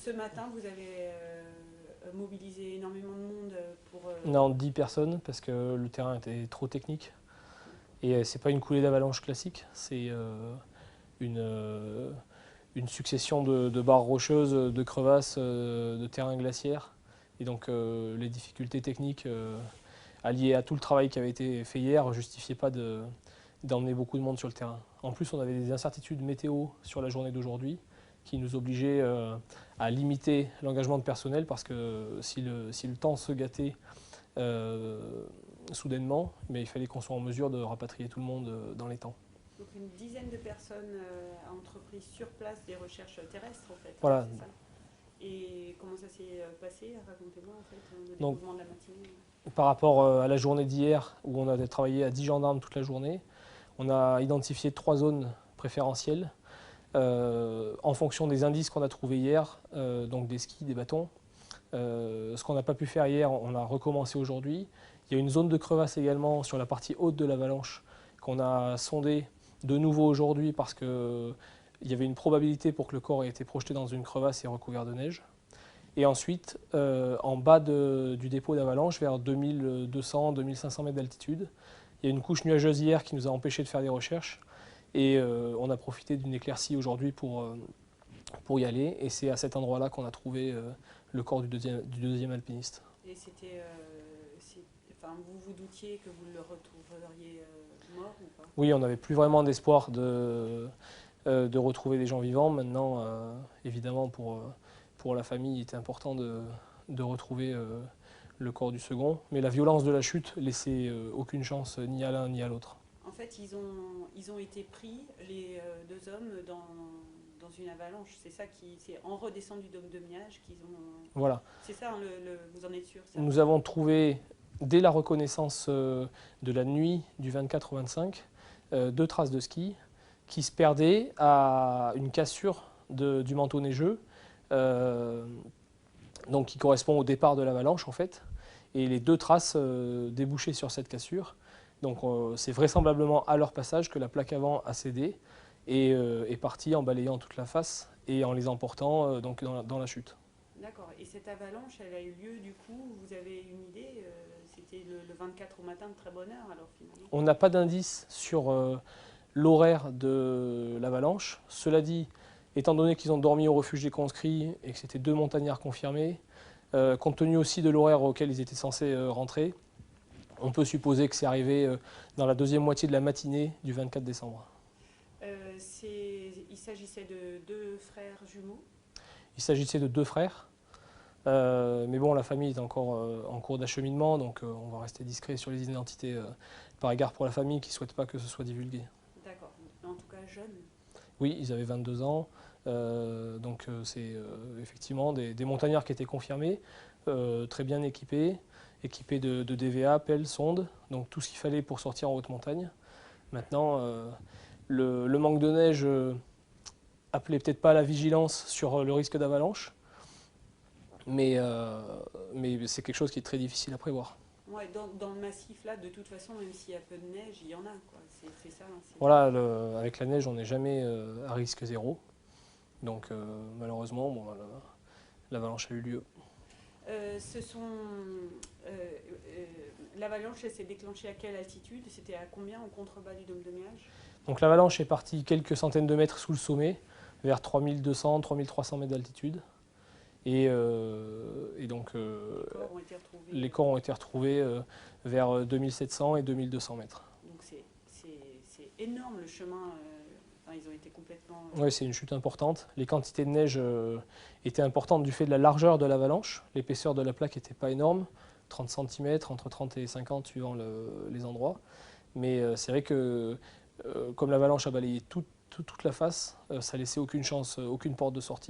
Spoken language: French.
ce matin, vous avez mobilisé énormément de monde pour... Non, 10 personnes parce que le terrain était trop technique. Et c'est pas une coulée d'avalanche classique, c'est une, euh, une succession de barres rocheuses, de crevasses, de terrains glaciaires. Et donc les difficultés techniques alliées à tout le travail qui avait été fait hier ne justifiaient pas d'emmener beaucoup de monde sur le terrain. En plus, on avait des incertitudes météo sur la journée d'aujourd'hui qui nous obligeaient à limiter l'engagement de personnel parce que si le temps se gâtait euh, soudainement, mais il fallait qu'on soit en mesure de rapatrier tout le monde dans les temps. Donc une dizaine de personnes a entrepris sur place des recherches terrestres, en fait, hein, Voilà. c'est ça. Et comment ça s'est passé? Racontez-moi, en fait, le Donc, déroulement de la matinée. par rapport à la journée d'hier, où on a travaillé à 10 gendarmes toute la journée, on a identifié 3 zones préférentielles en fonction des indices qu'on a trouvés hier, donc des skis, des bâtons. Ce qu'on n'a pas pu faire hier, on a recommencé aujourd'hui. Il y a une zone de crevasse également sur la partie haute de l'avalanche qu'on a sondée de nouveau aujourd'hui parce qu'il y avait une probabilité pour que le corps ait été projeté dans une crevasse et recouvert de neige. Et ensuite, en bas du dépôt d'avalanche, vers 2200-2500 mètres d'altitude, il y a une couche nuageuse hier qui nous a empêché de faire des recherches. Et on a profité d'une éclaircie aujourd'hui pour y aller. Et c'est à cet endroit-là qu'on a trouvé le corps du deuxième alpiniste. Et c'était... enfin, vous vous doutiez que vous le retrouveriez mort ou pas? Oui, on n'avait plus vraiment d'espoir de retrouver des gens vivants. Maintenant, évidemment, pour la famille, il était important de retrouver le corps du second. Mais la violence de la chute laissait aucune chance ni à l'un ni à l'autre. En fait, ils ont été pris, les deux hommes, dans une avalanche. C'est ça qui... C'est en redescendant du dôme de Miage qu'ils ont... Voilà. C'est ça, hein, vous en êtes sûr, ça? Nous avons trouvé, dès la reconnaissance de la nuit du 24 au 25, 2 traces de ski qui se perdaient à une cassure du manteau neigeux, donc qui correspond au départ de l'avalanche en fait. Et les 2 traces débouchaient sur cette cassure. Donc c'est vraisemblablement à leur passage que la plaque avant a cédé et est partie en balayant toute la face et en les emportant donc dans la chute. D'accord. Et cette avalanche, elle a eu lieu du coup, vous avez une idée? C'était le 24 au matin de très bonne heure alors finalement. On n'a pas d'indice sur l'horaire de l'avalanche. Cela dit, étant donné qu'ils ont dormi au refuge des conscrits et que c'était 2 montagnards confirmés, compte tenu aussi de l'horaire auquel ils étaient censés rentrer, on peut supposer que c'est arrivé dans la deuxième moitié de la matinée du 24 décembre. Il s'agissait de deux frères jumeaux. Il s'agissait de 2 frères, mais bon, la famille est encore en cours d'acheminement, donc on va rester discret sur les identités par égard pour la famille qui ne souhaite pas que ce soit divulgué. D'accord. En tout cas, jeunes. Oui, ils avaient 22 ans, donc c'est effectivement des montagnards qui étaient confirmés, très bien équipés de DVA, pelles, sondes, donc tout ce qu'il fallait pour sortir en haute montagne. Maintenant, le manque de neige appelait peut-être pas à la vigilance sur le risque d'avalanche, mais c'est quelque chose qui est très difficile à prévoir. Ouais, dans le massif là, de toute façon, même s'il y a peu de neige, il y en a, quoi. C'est ça, hein, Voilà, avec la neige, on n'est jamais à risque zéro, donc malheureusement, bon, l'avalanche a eu lieu. ce sont... L'avalanche, elle s'est déclenchée à quelle altitude? C'était à combien au contrebas du dôme de Miage? Donc l'avalanche est partie quelques centaines de mètres sous le sommet, vers 3200-3300 mètres d'altitude. Et donc les corps ont été retrouvés vers 2700 et 2200 mètres. Donc c'est énorme le chemin. Enfin, ils ont été complètement... Oui, c'est une chute importante. Les quantités de neige étaient importantes du fait de la largeur de l'avalanche. L'épaisseur de la plaque n'était pas énorme, 30 cm, entre 30 et 50 suivant les endroits. Mais c'est vrai que comme l'avalanche a balayé toute la face, ça laissait aucune chance, aucune porte de sortie.